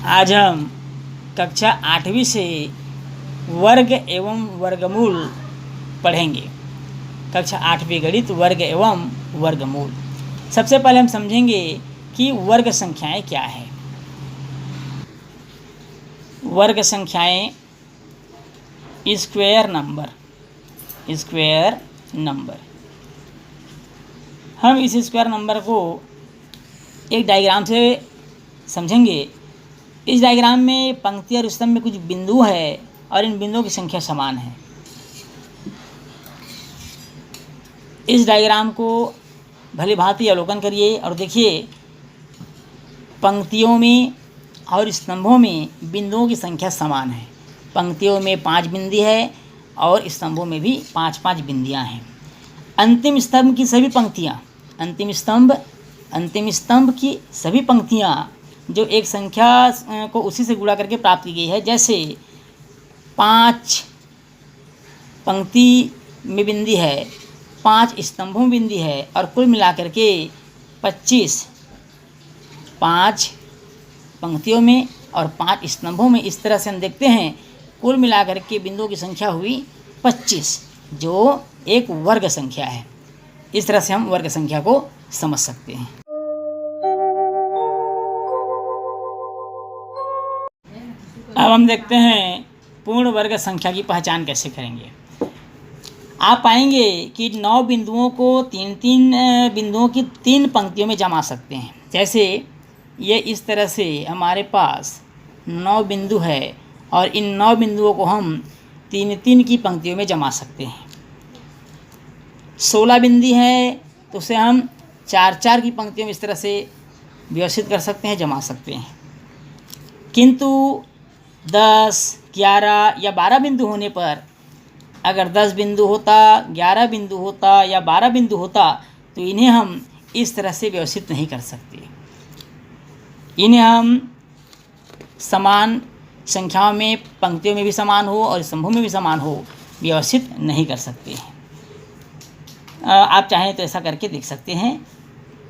आज हम कक्षा 8वीं से वर्ग एवं वर्गमूल पढ़ेंगे। कक्षा 8वीं गणित वर्ग एवं वर्गमूल। सबसे पहले हम समझेंगे कि वर्ग संख्याएं क्या है। वर्ग संख्याएं स्क्वायर नंबर। हम इस स्क्वायर नंबर को एक डायग्राम से समझेंगे। इस डायग्राम में पंक्ति और स्तंभ में कुछ बिंदु है और इन बिंदुओं की संख्या समान है। इस डायग्राम को भली भांति अवलोकन करिए और देखिए, पंक्तियों में और स्तंभों में बिंदुओं की संख्या समान है। पंक्तियों में 5 बिंदी है और स्तंभों में भी 5-5 बिंदियां हैं। अंतिम स्तंभ की सभी पंक्तियां, अंतिम स्तंभ की सभी पंक्तियां जो एक संख्या को उसी से गुणा करके प्राप्त की गई है। जैसे 5 पंक्ति में बिंदी है, 5 स्तंभों में बिंदी है और कुल मिलाकर के 25, 5 पंक्तियों में और 5 स्तंभों में। इस तरह से हम देखते हैं कुल मिलाकर के बिंदुओं की संख्या हुई 25, जो एक वर्ग संख्या है। इस तरह से हम वर्ग संख्या को समझ सकते हैं। अब हम देखते हैं पूर्ण वर्ग संख्या की पहचान कैसे करेंगे। आप पाएंगे कि 9 बिंदुओं को 3-3 बिंदुओं की 3 पंक्तियों में जमा सकते हैं। जैसे ये इस तरह से हमारे पास 9 बिंदु है और इन 9 बिंदुओं को हम 3-3 की पंक्तियों में जमा सकते हैं। 16 बिंदी है तो उसे हम 4-4 की पंक्तियों में इस तरह से व्यवस्थित कर सकते हैं, जमा सकते हैं। किंतु 10, 11 या 12 बिंदु होने पर, अगर 10 बिंदु होता, 11 बिंदु होता या 12 बिंदु होता तो इन्हें हम इस तरह से व्यवस्थित नहीं कर सकते। इन्हें हम समान संख्याओं में, पंक्तियों में भी समान हो और स्तंभों में भी समान हो, व्यवस्थित नहीं कर सकते हैं। आप चाहें तो ऐसा करके देख सकते हैं।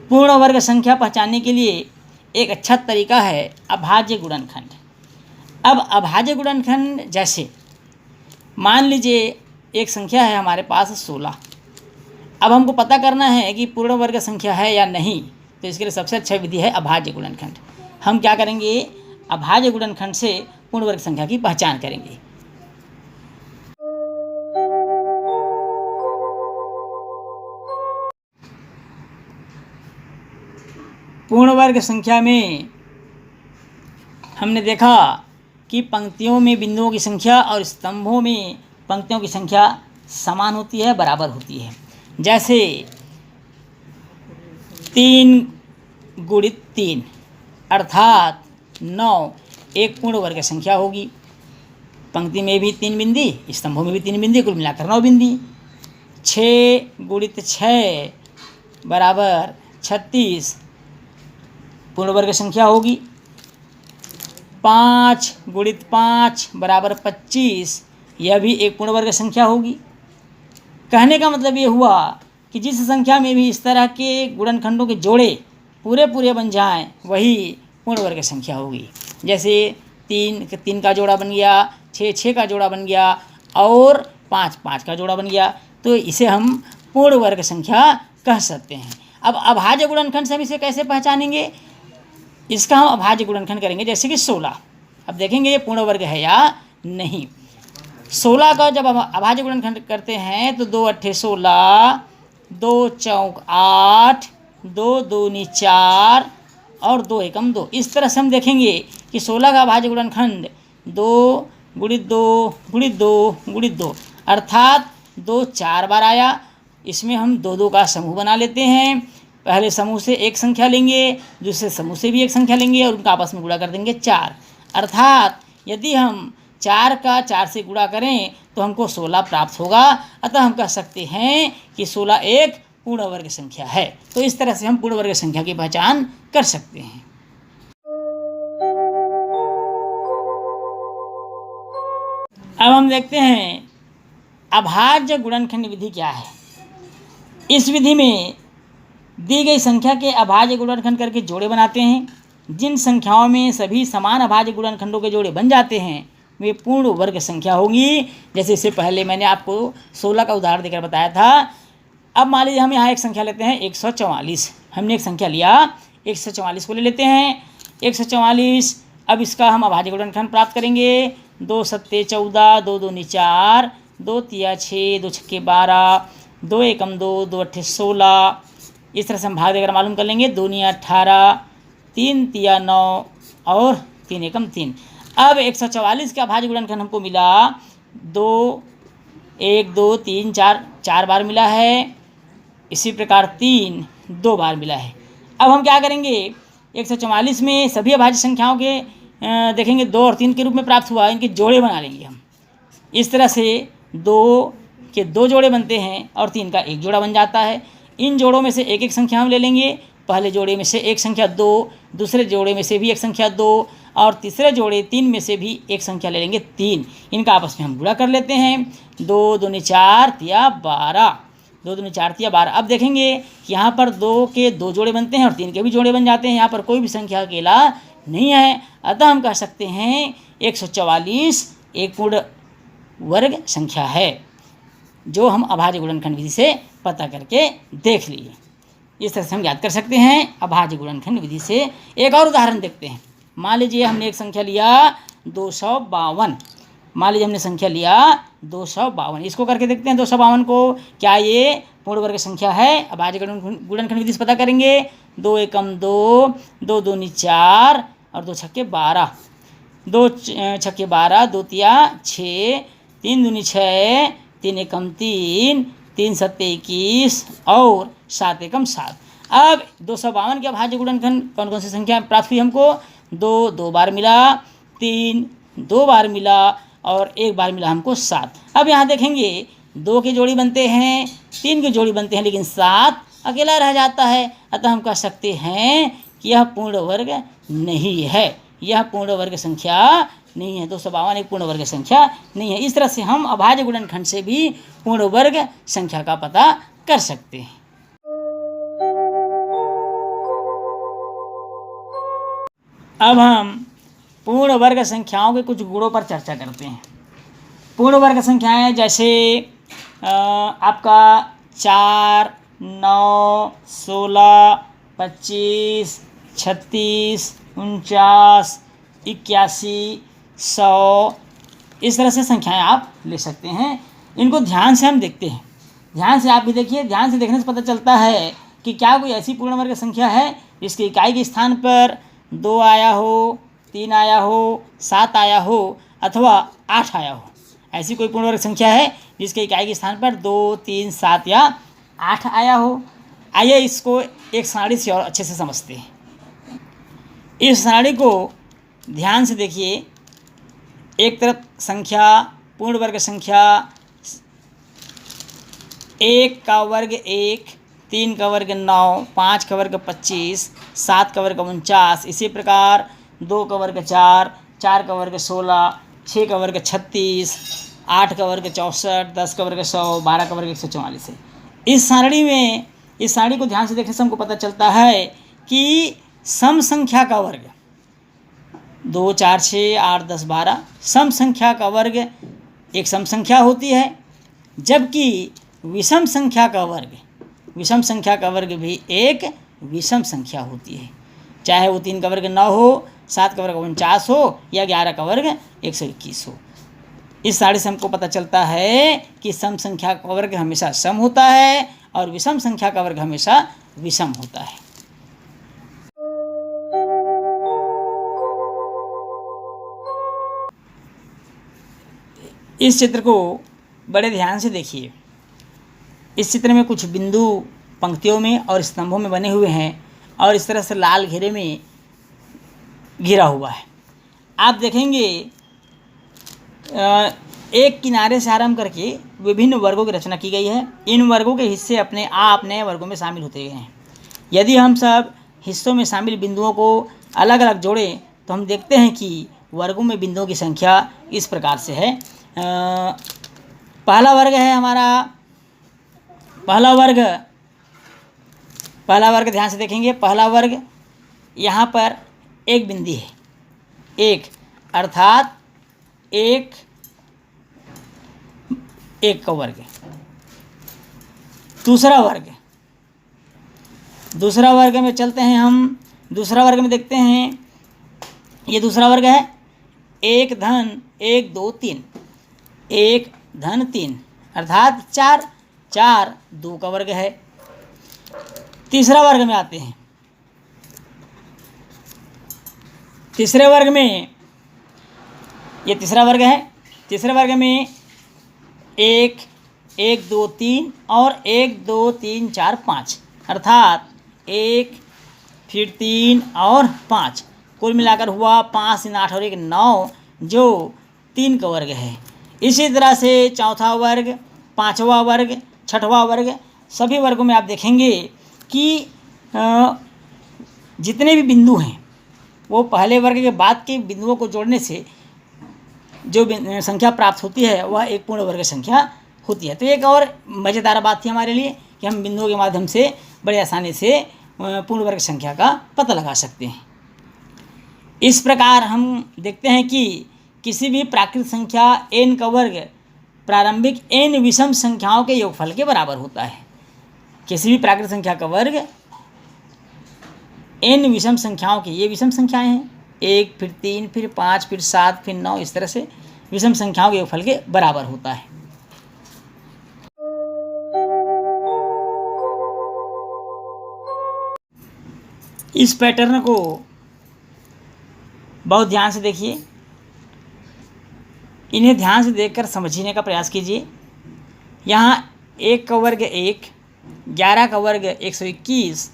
पूर्ण वर्ग संख्या पहचानने के लिए एक अच्छा तरीका है अभाज्य गुणनखंड। अब अभाज्य गुणनखंड, जैसे मान लीजिए एक संख्या है हमारे पास 16। अब हमको पता करना है कि पूर्ण वर्ग संख्या है या नहीं, तो इसके लिए सबसे अच्छा विधि है अभाज्य गुणनखंड। हम क्या करेंगे, अभाज्य गुणनखंड से पूर्ण वर्ग संख्या की पहचान करेंगे। पूर्ण वर्ग संख्या में हमने देखा कि पंक्तियों में बिंदुओं की संख्या और स्तंभों में पंक्तियों की संख्या समान होती है, बराबर होती है। जैसे 3 गुणित 3 अर्थात 9 एक पूर्ण वर्ग संख्या होगी। पंक्ति में भी 3 बिंदी, स्तंभों में भी 3 बिंदी, कुल मिलाकर 9 बिंदी। 6 गुणित 6 बराबर 36 पूर्ण वर्ग संख्या होगी। 5 गुणित 5 बराबर 25, यह भी एक पूर्ण वर्ग संख्या होगी। कहने का मतलब ये हुआ कि जिस संख्या में भी इस तरह के गुणनखंडों के जोड़े पूरे बन जाएं, वही पूर्ण वर्ग संख्या होगी। जैसे 3 का जोड़ा बन गया, 6 का जोड़ा बन गया और 5 का जोड़ा बन गया, तो इसे हम पूर्ण वर्ग संख्या कह सकते हैं। अब अभाज्य गुणनखंड से हम इसे कैसे पहचानेंगे, इसका हम अभाज्य गुणनखंड करेंगे। जैसे कि 16, अब देखेंगे ये पूर्ण वर्ग है या नहीं। 16 का जब हम अभाज्य गुणनखंड करते हैं तो 2 अट्ठे 16, 2 चौक 8, 2 दूनी 4 और 2 एकम 2। इस तरह से हम देखेंगे कि 16 का अभाज्य गुणनखंड 2 गुणित 2 गुणित 2 गुणित 2 अर्थात 2 4 बार आया। इसमें हम 2-2 का समूह बना लेते हैं। पहले समूह से एक संख्या लेंगे, दूसरे समूह से भी एक संख्या लेंगे और उनका आपस में गुणा कर देंगे 4। अर्थात यदि हम 4 का 4 से गुणा करें तो हमको 16 प्राप्त होगा। अतः हम कह सकते हैं कि 16 एक पूर्ण वर्ग संख्या है। तो इस तरह से हम पूर्ण वर्ग संख्या की पहचान कर सकते हैं। अब हम देखते हैं अभाज्य गुणनखंड विधि क्या है। इस विधि में दी गई संख्या के अभाज्य गुणनखंड करके जोड़े बनाते हैं जिन संख्याओं में सभी समान अभाज्य गुणनखंडों के जोड़े बन जाते हैं वे पूर्ण वर्ग संख्या होंगी। जैसे इससे पहले मैंने आपको 16 का उदाहरण देकर बताया था। अब मान लीजिए हम यहाँ एक संख्या लेते हैं 144। हमने एक संख्या लिया 144 को ले लेते हैं 144। अब इसका हम अभाज्य गुणनखंड प्राप्त करेंगे। 2 सत्ते 14, 2 दूनी 4, 2 तिया 6, 2 छक्के 12, 2 एकम 2, 2 अट्ठे 16। इस तरह से हम भाग देकर मालूम कर लेंगे। 2 निया 18, 3 तिया 9 और 3 एकम 3। अब 144 का अभाज्य गुणनखंड हमको मिला 2, 1, 2, 3, 4, 4 बार मिला है। इसी प्रकार 3 2 बार मिला है। अब हम क्या करेंगे, 144 में सभी अभाज्य संख्याओं के देखेंगे 2 और 3 के रूप में प्राप्त हुआ, इनके जोड़े बना लेंगे हम। इस तरह से 2 के 2 जोड़े बनते हैं और 3 का 1 जोड़ा बन जाता है। इन जोड़ों में से एक एक संख्या हम ले लेंगे। पहले जोड़े में से एक संख्या 2, दूसरे जोड़े में से भी एक संख्या 2 और तीसरे जोड़े 3 में से भी एक संख्या ले लेंगे 3। इनका आपस में हम गुणा कर लेते हैं। 2 दूनी 4 तिया 12, 2 दूनी 4 तिया 12। अब देखेंगे यहाँ पर 2 के 2 जोड़े बनते हैं और 3 के भी जोड़े बन जाते हैं। यहाँ पर कोई भी संख्या अकेला नहीं है। अतः हम कह सकते हैं 144 एक पूर्ण वर्ग संख्या है, जो हम अभाज्य गुणनखंड विधि से पता करके देख लिए। इस तरह से हम याद कर सकते हैं अभाज्य गुणनखंड विधि से। एक और उदाहरण देखते हैं। मान लीजिए हमने एक संख्या लिया 252। मान लीजिए हमने संख्या लिया 252। इसको करके देखते हैं 252 को, क्या ये पूर्ण वर्ग संख्या है। अभाज्य गुणनखंड विधि से पता करेंगे। 2 एकम 2, 2 दूनी 4 और 2 छक्के 12, 2 छक्के 12, 2 तिया 6, 3 दूनी 6, 3 एकम 3, 3 सत्ते 21 और 7 एकम 7। अब 252 के अभाज्य गुणनखंड कौन कौन सी संख्या प्राप्त हुई हमको। 2 2 बार मिला, 3 2 बार मिला और 1 बार मिला हमको 7। अब यहाँ देखेंगे 2 के जोड़ी बनते हैं, 3 के जोड़ी बनते हैं, लेकिन 7 अकेला रह जाता है। अतः हम कह सकते हैं कि यह पूर्ण वर्ग नहीं है, यह पूर्ण वर्ग संख्या नहीं है। 252 एक पूर्ण वर्ग संख्या नहीं है। इस तरह से हम अभाज्य गुणनखंड से भी पूर्ण वर्ग संख्या का पता कर सकते हैं। अब हम पूर्ण वर्ग संख्याओं के कुछ गुणों पर चर्चा करते हैं। पूर्ण वर्ग संख्याएं जैसे आपका 4, 9, 16, 25, 36, 49, 81, 100, इस तरह से संख्याएं आप ले सकते हैं। इनको ध्यान से हम देखते हैं। ध्यान से आप भी देखिए। ध्यान से देखने से पता चलता है कि क्या कोई ऐसी पूर्ण वर्ग संख्या है जिसकी इकाई के स्थान पर 2 आया हो, 3 आया हो, 7 आया हो अथवा 8 आया हो। ऐसी कोई पूर्ण वर्ग संख्या है जिसके इकाई के स्थान पर 2, 3, 7 या 8 आया हो। आइए इसको एक सारणी से और अच्छे से समझते हैं। इस सारणी को ध्यान से देखिए। एक तरफ संख्या पूर्ण वर्ग संख्या 1 का वर्ग 1, 3 का वर्ग 9, 5 का वर्ग 25, 7 का वर्ग 49, इसी प्रकार 2 का वर्ग 4, 4 का वर्ग 16, 6 का वर्ग 36, 8 का वर्ग 64, 10 का वर्ग 100, 12 का वर्ग 144 है। इस सारणी को ध्यान से देखने से हमको पता चलता है कि सम संख्या का वर्ग 2, 4, 6, 8, 10, 12 सम संख्या का वर्ग एक सम संख्या होती है, जबकि विषम संख्या का वर्ग भी एक विषम संख्या होती है। चाहे वो 3 का वर्ग 9 हो, 7 का वर्ग 49 हो या 11 का वर्ग 121 हो। इस सारणी से हमको पता चलता है कि सम संख्या का वर्ग हमेशा सम होता है और विषम संख्या का वर्ग हमेशा विषम होता है। इस चित्र को बड़े ध्यान से देखिए। इस चित्र में कुछ बिंदु पंक्तियों में और स्तंभों में बने हुए हैं और इस तरह से लाल घेरे में घिरा हुआ है। आप देखेंगे एक किनारे से आरंभ करके विभिन्न वर्गों की रचना की गई है। इन वर्गों के हिस्से अपने आप नए वर्गों में शामिल होते गए हैं। यदि हम सब हिस्सों में शामिल बिंदुओं को अलग अलग जोड़ें तो हम देखते हैं कि वर्गों में बिंदुओं की संख्या इस प्रकार से है। पहला वर्ग है हमारा पहला वर्ग ध्यान से देखेंगे। पहला वर्ग यहाँ पर एक बिंदी है, एक अर्थात एक का वर्ग। दूसरा वर्ग में चलते हैं हम। दूसरा वर्ग में देखते हैं, ये दूसरा वर्ग है, 1 धन 1 2 3, 1 धन 3 अर्थात 4, 4 2 का वर्ग है। तीसरा वर्ग में आते हैं। तीसरे वर्ग में, ये तीसरा वर्ग है, तीसरे वर्ग में 1 1 2 3 और 1 2 3 4 5 अर्थात 1 फिर 3 और 5, कुल मिलाकर हुआ 5 3 8 और 1 9, जो 3 का वर्ग है। इसी तरह से चौथा वर्ग, पांचवा वर्ग, छठवां वर्ग, सभी वर्गों में आप देखेंगे कि जितने भी बिंदु हैं वो पहले वर्ग के बाद के बिंदुओं को जोड़ने से जो संख्या प्राप्त होती है वह एक पूर्ण वर्ग संख्या होती है। तो एक और मज़ेदार बात थी हमारे लिए कि हम बिंदुओं के माध्यम से बड़े आसानी से पूर्ण वर्ग संख्या का पता लगा सकते हैं। इस प्रकार हम देखते हैं कि किसी भी प्राकृत संख्या n का वर्ग प्रारंभिक n विषम संख्याओं के योगफल के बराबर होता है। किसी भी प्राकृत संख्या का वर्ग n विषम संख्याओं की, ये विषम संख्याएं हैं, 1 फिर 3 फिर 5 फिर 7 फिर 9, इस तरह से विषम संख्याओं के योगफल के बराबर होता है। इस पैटर्न को बहुत ध्यान से देखिए, इन्हें ध्यान से देखकर समझने का प्रयास कीजिए। यहाँ 1 का वर्ग 1, 11 का वर्ग 121,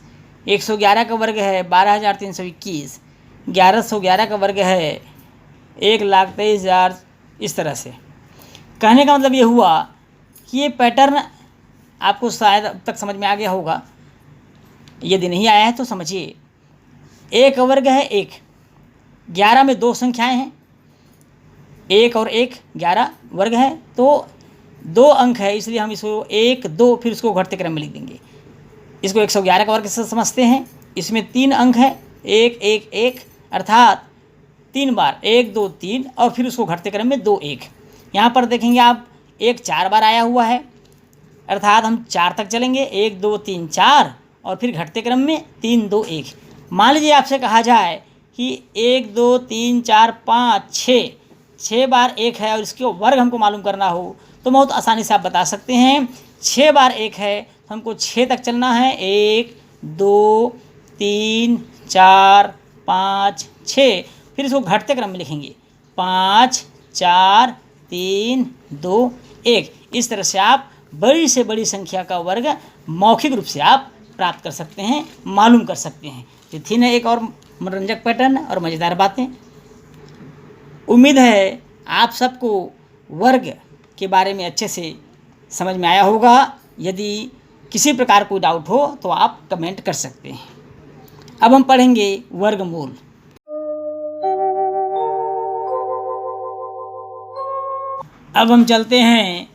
111 का वर्ग है 12,321, 1111 का वर्ग है 1,23,000, इस तरह से। कहने का मतलब ये हुआ कि ये पैटर्न आपको शायद अब तक समझ में आ गया होगा। यदि नहीं आया है तो समझिए। 1 का वर्ग है 1, 11 में 2 संख्याएं हैं, 1 और 1 11 वर्ग है, तो 2 अंक है, इसलिए हम इसको 1 2 फिर उसको घटते क्रम में लिख देंगे। इसको 111 का वर्ग से समझते हैं। इसमें 3 अंक है, 1 1 1 अर्थात 3 बार 1 2 3 और फिर उसको घटते क्रम में 2 1। यहाँ पर देखेंगे आप 1 4 बार आया हुआ है, अर्थात हम 4 तक चलेंगे, 1 2 3 4 और फिर घटते क्रम में 3 2 1। मान लीजिए आपसे कहा जाए कि 1 2 3 4 5 6 बार 1 है और इसके वर्ग हमको मालूम करना हो तो बहुत आसानी से आप बता सकते हैं। 6 बार 1 है तो हमको 6 तक चलना है, 1 2 3 4 5 6, फिर इसको घटते क्रम में लिखेंगे 5 4 3 2 1। इस तरह से आप बड़ी से बड़ी संख्या का वर्ग मौखिक रूप से आप प्राप्त कर सकते हैं, मालूम कर सकते हैं। तो थी ना एक और मनोरंजक पैटर्न और मज़ेदार बातें। उम्मीद है आप सबको वर्ग के बारे में अच्छे से समझ में आया होगा। यदि किसी प्रकार कोई डाउट हो तो आप कमेंट कर सकते हैं। अब हम पढ़ेंगे वर्गमूल। अब हम चलते हैं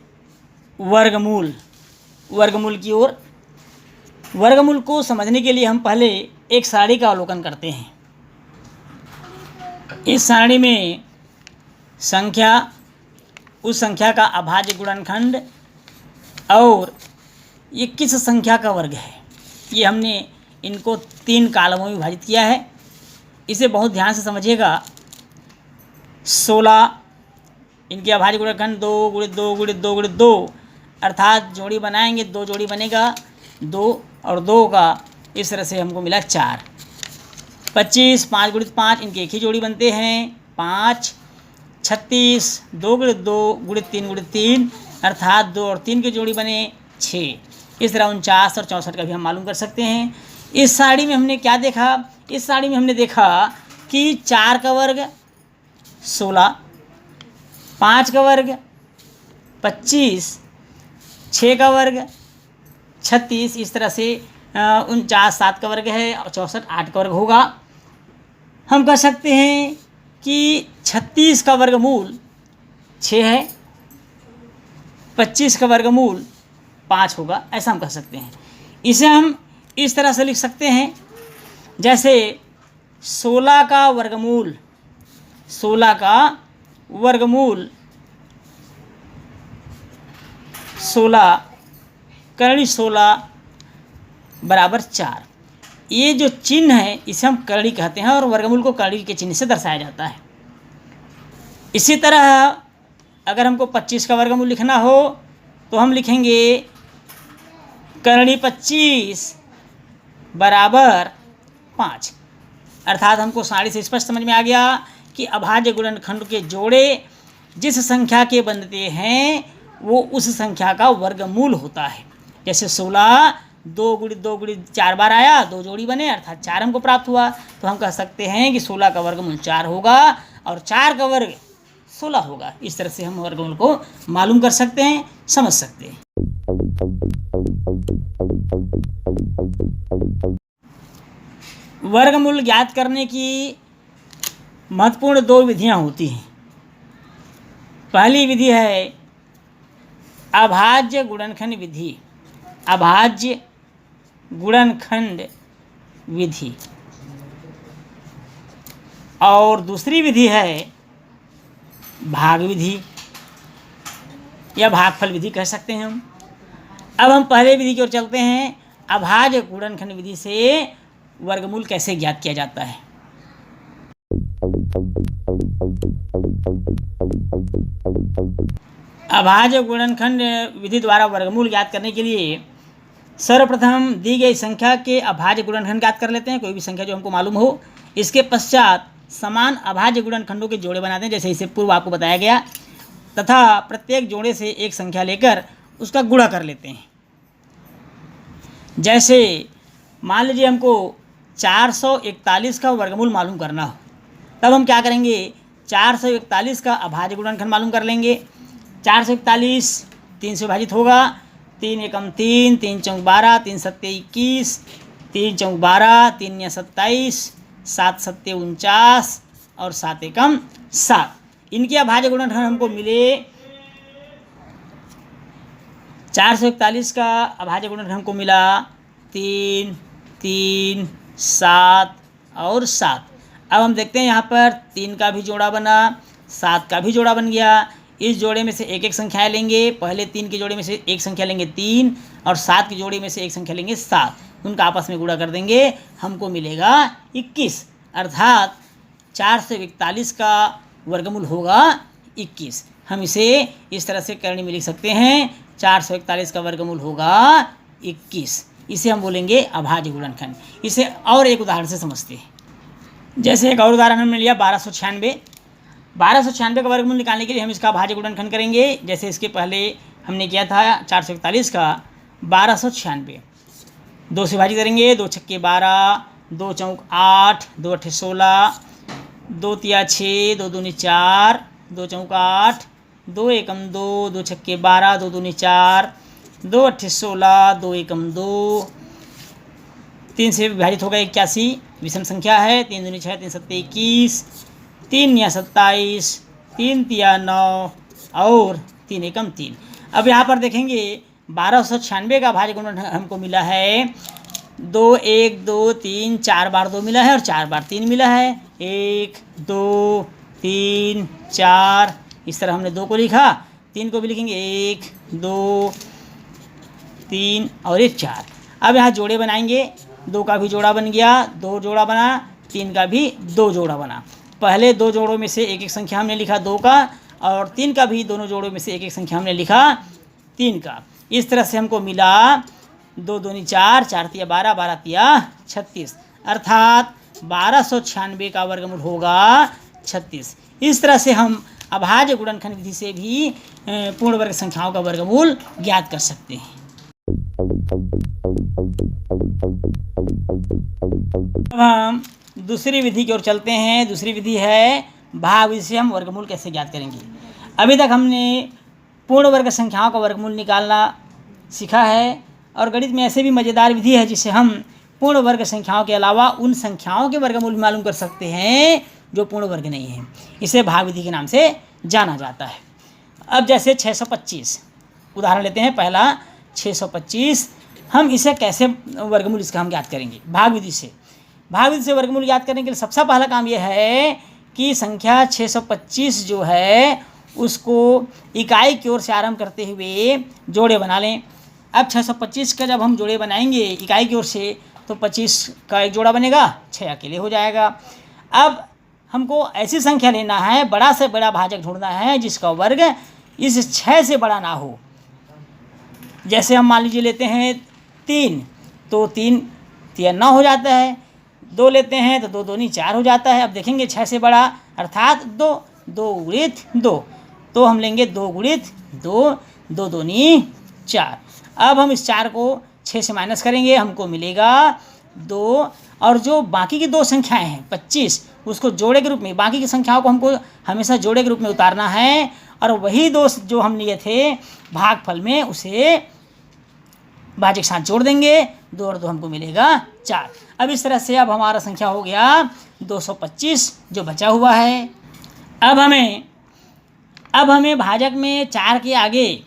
वर्गमूल की ओर। वर्गमूल को समझने के लिए हम पहले एक सारणी का अवलोकन करते हैं। इस सारणी में संख्या, उस संख्या का अभाज्य गुणनखंड और ये किस संख्या का वर्ग है, ये हमने इनको 3 कालमों में विभाजित किया है। इसे बहुत ध्यान से समझिएगा। 16 इनके अभाज्य गुणनखंड 2 × 2 × 2 × 2 अर्थात जोड़ी बनाएंगे, 2 जोड़ी बनेगा, 2 और 2 का, इस तरह से हमको मिला 4। 25 5 × 5 इनके एक ही जोड़ी बनते हैं 5। 36 2 × 2 × 3 × 3 अर्थात 2 और 3 की जोड़ी बने 6। इस तरह 49 और 64 का भी हम मालूम कर सकते हैं। इस सारणी में हमने क्या देखा? इस सारणी में हमने देखा कि 4 का वर्ग 16, 5 का वर्ग 25, 6 का वर्ग 36, इस तरह से 49 7 का वर्ग है और 64 8 का वर्ग होगा। हम कह सकते हैं कि 36 का वर्गमूल 6 है, 25 का वर्गमूल 5 होगा, ऐसा हम कह सकते हैं। इसे हम इस तरह से लिख सकते हैं, जैसे 16 का वर्गमूल, 16 का वर्गमूल 16 करणी 16 बराबर 4। ये जो चिन्ह है इसे हम करणी कहते हैं और वर्गमूल को करणी के चिन्ह से दर्शाया जाता है। इसी तरह अगर हमको 25 का वर्गमूल लिखना हो तो हम लिखेंगे करणी 25 बराबर 5। अर्थात हमको साड़ी से स्पष्ट समझ में आ गया कि अभाज्य गुणनखंड के जोड़े जिस संख्या के बनते हैं वो उस संख्या का वर्गमूल होता है। जैसे 16 2 × 2 × 4 बार आया, 2 जोड़ी बने अर्थात 4 हमको प्राप्त हुआ, तो हम कह सकते हैं कि 16 का वर्गमूल 4 होगा और 4 का वर्ग 16 होगा। इस तरह से हम वर्गमूल को मालूम कर सकते हैं, समझ सकते हैं। वर्गमूल ज्ञात करने की महत्वपूर्ण 2 विधियां होती हैं। पहली विधि है अभाज्य गुणनखंड विधि, अभाज्य गुणनखंड विधि, और दूसरी विधि है भाग विधि या भागफल विधि कह सकते हैं हम। अब हम पहले विधि की ओर चलते हैं, अभाज्य गुणनखंड विधि से वर्गमूल कैसे ज्ञात किया जाता है। अभाज्य गुणनखंड विधि द्वारा वर्गमूल ज्ञात करने के लिए सर्वप्रथम दी गई संख्या के अभाज्य गुणनखंड ज्ञात कर लेते हैं, कोई भी संख्या जो हमको मालूम हो। इसके पश्चात समान अभाज्य गुणनखंडों के जोड़े बनाते हैं, जैसे इसे पूर्व आपको बताया गया, तथा प्रत्येक जोड़े से एक संख्या लेकर उसका गुणा कर लेते हैं। जैसे मान लीजिए हमको 441 का वर्गमूल मालूम करना हो, तब हम क्या करेंगे, 441 का अभाज्य गुणनखंड मालूम कर लेंगे। 441 3 से विभाजित होगा, 3 एकम 3, 3 चौक 12, 3 सत्ते 21, 3 चौक 12, 3 या 27, 7 सत्ते 49 और 7 एकम 7। इनके अभाज्य गुणनखंड हमको मिले। 441 का अभाज्य गुणनखंड हमको मिला 3, 3, 7 और 7। अब हम देखते हैं यहाँ पर 3 का भी जोड़ा बना, 7 का भी जोड़ा बन गया। इस जोड़े में से एक एक संख्याएं लेंगे। पहले 3 के जोड़े में से एक संख्या लेंगे 3 और 7 के जोड़े में से एक संख्या लेंगे 7। उनका आपस में गुणा कर देंगे, हमको मिलेगा 21। अर्थात 441 का वर्गमूल होगा 21। हम इसे इस तरह से करणी में लिख सकते हैं, 441 का वर्गमूल होगा 21। इसे हम बोलेंगे अभाज्य गुणनखंड। इसे और एक उदाहरण से समझते हैं। जैसे एक और उदाहरण हमने लिया 1296। 1296 का वर्गमूल निकालने के लिए हम इसका अभाज्य गुणनखंड करेंगे। जैसे इसके पहले हमने किया था 441 का 1296, 2 से विभाजित करेंगे, 2 छक्के 12, 2 चौक 8, 2 अट्ठे 16, 2 तिया 6, 2 दूनी 4, 2 चौक 8, 2 एकम 2, 2 छक्के 12, 2 दूनी 4, 2 अट्ठे 16, 2 एकम 2, 3 से विभाजित होगा 81, विषम संख्या है। 3 दूनी 6, 3 सत्ते 21, 3 या 27, 3 तिया 9 और 3 एकम 3। अब यहाँ पर देखेंगे 1296 का अभाज्य गुणनखंड हमको मिला है 2, 1, 2, 3, 4 बार 2 मिला है और 4 बार 3 मिला है। 1, 2, 3, 4, इस तरह हमने 2 को लिखा, 3 को भी लिखेंगे 1, 2, 3 और 1 4। अब यहाँ जोड़े बनाएंगे, 2 का भी जोड़ा बन गया, 2 जोड़ा बना, 3 का भी 2 जोड़ा बना। पहले 2 जोड़ों में से एक एक संख्या हमने लिखा 2 का, और 3 का भी दोनों जोड़ों में से एक एक संख्या हमने लिखा 3 का। इस तरह से हमको मिला 2 दूनी 4, 4 तिया 12, 12 तिया 36। अर्थात 1296 का वर्गमूल होगा 36। इस तरह से हम अभाज्य गुणनखंड विधि से भी पूर्ण वर्ग संख्याओं का वर्गमूल ज्ञात कर सकते हैं। अब हम दूसरी विधि की ओर चलते हैं। दूसरी विधि है भाग विधि से हम वर्गमूल कैसे ज्ञात करेंगे। अभी तक हमने पूर्ण वर्ग संख्याओं का वर्गमूल निकालना सीखा है, और गणित में ऐसे भी मज़ेदार विधि है जिससे हम पूर्ण वर्ग संख्याओं के अलावा उन संख्याओं के वर्गमूल भी मालूम कर सकते हैं जो पूर्ण वर्ग नहीं है। इसे भाग विधि के नाम से जाना जाता है। अब जैसे 625 उदाहरण लेते हैं। पहला 625, हम इसे कैसे वर्गमूल इसका हम ज्ञात करेंगे भाग विधि से। भाग से वर्गमूल ज्ञात करने के लिए सबसे पहला काम यह है कि संख्या 625 जो है उसको इकाई की ओर से आरंभ करते हुए जोड़े बना लें। अब 625 का जब हम जोड़े बनाएंगे इकाई की ओर से तो 25 का एक जोड़ा बनेगा, 6 अकेले हो जाएगा। अब हमको ऐसी संख्या लेना है, बड़ा से बड़ा भाजक ढूंढना है जिसका वर्ग इस 6 से बड़ा ना हो। जैसे हम मान लीजिए लेते हैं 3, तो 3 9 हो जाता है, 2 लेते हैं तो 2 दूनी 4 हो जाता है। अब देखेंगे 6 से बड़ा अर्थात 2, 2 गुणित 2, तो हम लेंगे 2 गुणित 2, 2 दूनी 4। अब हम इस 4 को 6 से माइनस करेंगे, हमको मिलेगा 2, और जो बाकी की दो संख्याएं हैं 25 उसको जोड़े के रूप में, बाकी की संख्याओं को हमको हमेशा जोड़े के रूप में उतारना है, और वही दो जो हम लिए थे भागफल में उसे भाज्य के साथ जोड़ देंगे, 2 और 2 हमको मिलेगा 4। अब इस तरह से अब हमारा संख्या हो गया 225 जो बचा हुआ है। अब हमें भाजक में 4 के आगे,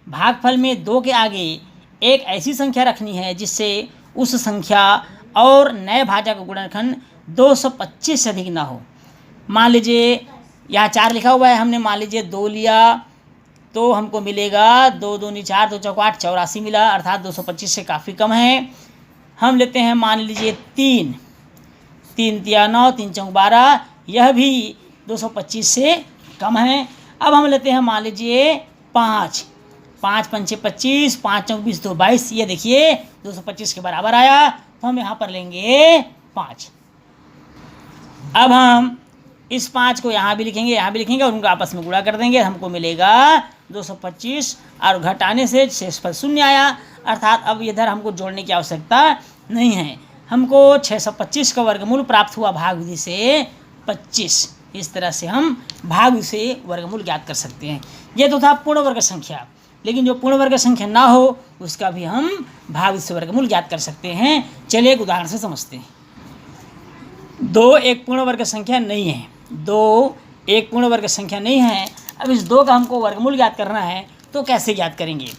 भागफल में 2 के आगे एक ऐसी संख्या रखनी है जिससे उस संख्या और नए भाजक का गुणनखंड 225 से अधिक ना हो। मान लीजिए यहाँ 4 लिखा हुआ है, हमने मान लीजिए 2 लिया तो हमको मिलेगा 2 दूनी 4, 2 चौक 8, 84 मिला, अर्थात 225 से काफ़ी कम है। हम लेते हैं मान लीजिए 3, 3 तिया 9, 3 चौक 12, यह भी 225 से कम है। अब हम लेते हैं मान लीजिए 5, 5 पंचे 25, 5 चौक 20, 2 22, ये देखिए 225 के बराबर आया, तो हम यहाँ पर लेंगे 5। अब हम इस 5 को यहाँ भी लिखेंगे, यहाँ भी लिखेंगे और उनका आपस में गुणा कर देंगे, हमको मिलेगा 225, और घटाने से शेषफल 0 आया, अर्थात अब इधर हमको जोड़ने की आवश्यकता नहीं है। हमको 625 का वर्गमूल प्राप्त हुआ भाग विधि से 25। इस तरह से हम भाग विधि से वर्गमूल ज्ञात कर सकते हैं। ये तो था पूर्ण वर्ग संख्या, लेकिन जो पूर्ण वर्ग संख्या ना हो उसका भी हम भाग विधि से वर्गमूल ज्ञात कर सकते हैं। चलिए एक उदाहरण से समझते हैं। 2 एक पूर्ण वर्ग संख्या नहीं है, 2 एक पूर्ण वर्ग संख्या नहीं है। अब इस 2 का हमको वर्गमूल ज्ञात करना है, तो कैसे ज्ञात करेंगे?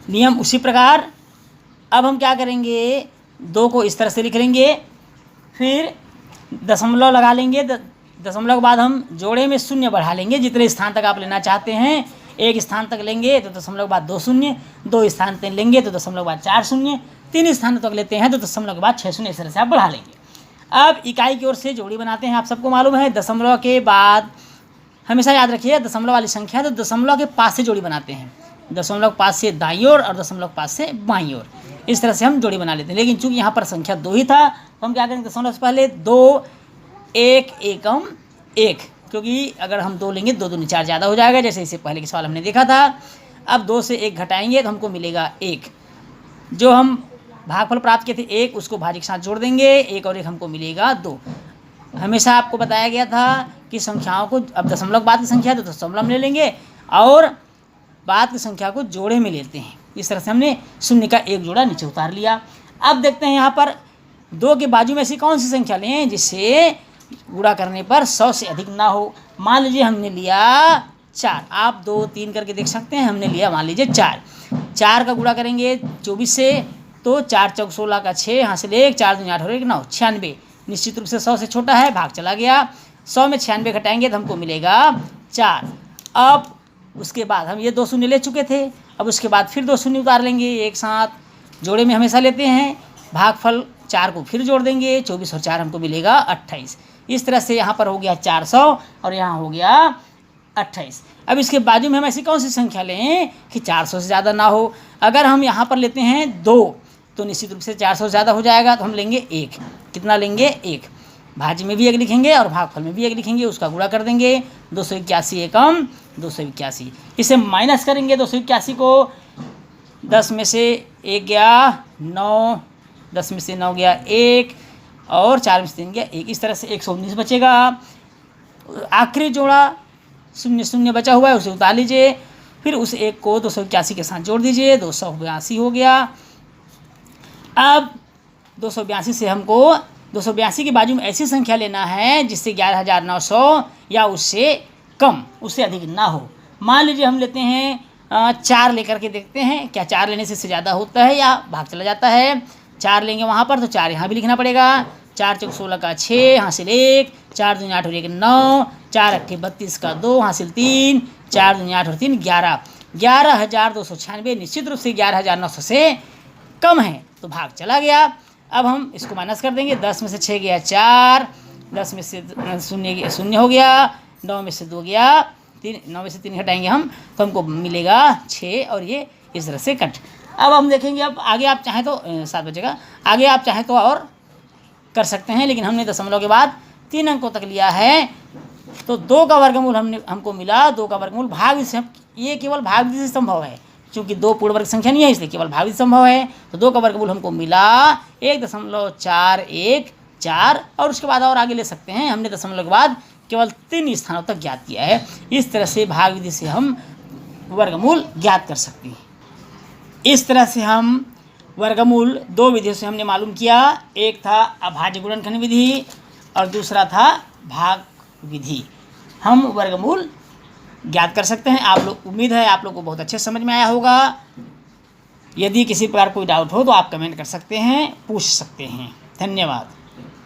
नियम उसी प्रकार। अब हम क्या करेंगे, 2 को इस तरह से लिख लेंगे, फिर दशमलव लगा लेंगे, दशमलव के बाद हम जोड़े में 0 बढ़ा लेंगे, जितने स्थान तक आप लेना चाहते हैं। 1 स्थान तक लेंगे तो दशमलव के बाद 2 शून्य, 2 स्थान तक लेंगे तो दशमलव के बाद 4 शून्य, 3 स्थान तक लेते हैं तो दशमलव के बाद 6 शून्य, इस तरह से आप बढ़ा लेंगे। अब इकाई की ओर से जोड़ी बनाते हैं। आप सबको मालूम है दशमलव के बाद हमेशा याद रखिए दशमलव वाली संख्या तो दशमलव के पास से जोड़ी बनाते हैं, दशमलव के पास से दाईं ओर और दशमलव के पास से बाईं ओर, इस तरह से हम जोड़ी बना लेते हैं। लेकिन चूंकि यहाँ पर संख्या 2 ही था तो हम क्या करेंगे, दशमलव से पहले 2 1 एकम 1, क्योंकि अगर हम 2 लेंगे 2 दूनी 4 ज़्यादा हो जाएगा, जैसे इससे पहले के सवाल हमने देखा था। अब 2 से 1 घटाएंगे तो हमको मिलेगा 1, जो हम भागफल प्राप्त किए थे 1 उसको भाज्य के साथ जोड़ देंगे, 1 और 1 हमको मिलेगा 2। हमेशा आपको बताया गया था कि संख्याओं को, अब दशमलव बाद की संख्या तो दशमलव ले लेंगे और बाद की संख्या को जोड़े में लेते हैं। इस तरह से हमने 0 का एक जोड़ा नीचे उतार लिया। अब देखते हैं यहाँ पर 2 के बाजू में ऐसी कौन सी संख्या लें जिससे गुणा करने पर 100 से अधिक ना हो। मान लीजिए हमने लिया 4, आप 2 3 करके देख सकते हैं। हमने लिया मान लीजिए 4 का गुणा करेंगे 24 से, तो 4 चौक 16 का 6, यहाँ से ले 4 दूनी 8 हो 9, 96। निश्चित रूप से 100 से छोटा है, भाग चला गया। 100 में 96 घटाएंगे तो हमको मिलेगा 4। अब उसके बाद हम ये 2 शून्य ले चुके थे, अब उसके बाद फिर 2 शून्य उतार लेंगे एक साथ, जोड़े में हमेशा लेते हैं। भागफल 4 को फिर जोड़ देंगे, 24 और 4 हमको मिलेगा 28। इस तरह से यहाँ पर हो गया 400 और यहाँ हो गया 28। अब इसके बाजू में हम ऐसी कौन सी संख्या लें कि 400 से ज़्यादा ना हो। अगर हम यहाँ पर लेते हैं 2 तो निश्चित रूप से 400 ज़्यादा हो जाएगा, तो हम लेंगे 1। कितना लेंगे? 1। भाज्य में भी 1 लिखेंगे और भागफल में भी 1 लिखेंगे, उसका गुणा कर देंगे। 281 एकम 281, इसे माइनस करेंगे। 281 को 10 में से 1 गया 9, 10 में से 9 गया 1 और 4 में से 3 गया 1, इस तरह से 119 बचेगा। आखिरी जोड़ा 0 0 बचा हुआ है, उसे उतार लीजिए, फिर उस 1 को 281 के साथ जोड़ दीजिए, 282 हो गया। अब 282 से हमको 282 के बाजू में ऐसी संख्या लेना है जिससे 11,900 या उससे कम, उससे अधिक ना हो। मान लीजिए हम लेते हैं 4 लेकर के देखते हैं क्या 4 लेने से ज़्यादा होता है या भाग चला जाता है। 4 लेंगे वहाँ पर तो 4 यहाँ भी लिखना पड़ेगा, 4 चौक 16 का 6 हासिल 1, 4 दूनी 8 और 1 9, 4 अट्ठे 32 का 2 हासिल 3, 4 दूनी 8 और 3 11, 11,296 निश्चित रूप से 11,900 से कम है, तो भाग चला गया। अब हम इसको माइनस कर देंगे। 10 में से 6 गया 4, 10 में से शून्य हो गया, 9 में से 2 गया 3, 9 में से 3 हटाएंगे हम तो हमको मिलेगा 6 और ये इस तरह से कट। अब हम देखेंगे, अब आगे आप चाहें तो 7 बचेगा, आगे आप चाहें तो और कर सकते हैं, लेकिन हमने दशमलव के बाद 3 अंकों तक लिया है। तो 2 का वर्गमूल हमको मिला, 2 का वर्गमूल भाग से, ये केवल भाग से संभव है, क्योंकि 2 पूर्ण वर्ग संख्या नहीं है इसलिए केवल भाग संभव है। तो 2 का वर्गमूल हमको मिला 1.414 और उसके बाद और आगे ले सकते हैं। हमने दशमलव के बाद केवल 3 स्थानों तक ज्ञात किया है। इस तरह से भाग विधि से हम वर्गमूल ज्ञात कर सकते हैं। इस तरह से हम वर्गमूल 2 विधियों से हमने मालूम किया, एक था अभाज्य गुणनखंड विधि और दूसरा था भाग विधि। हम वर्गमूल ज्ञात कर सकते हैं। आप लोग, उम्मीद है आप लोग को बहुत अच्छे समझ में आया होगा। यदि किसी प्रकार कोई डाउट हो तो आप कमेंट कर सकते हैं, पूछ सकते हैं। धन्यवाद।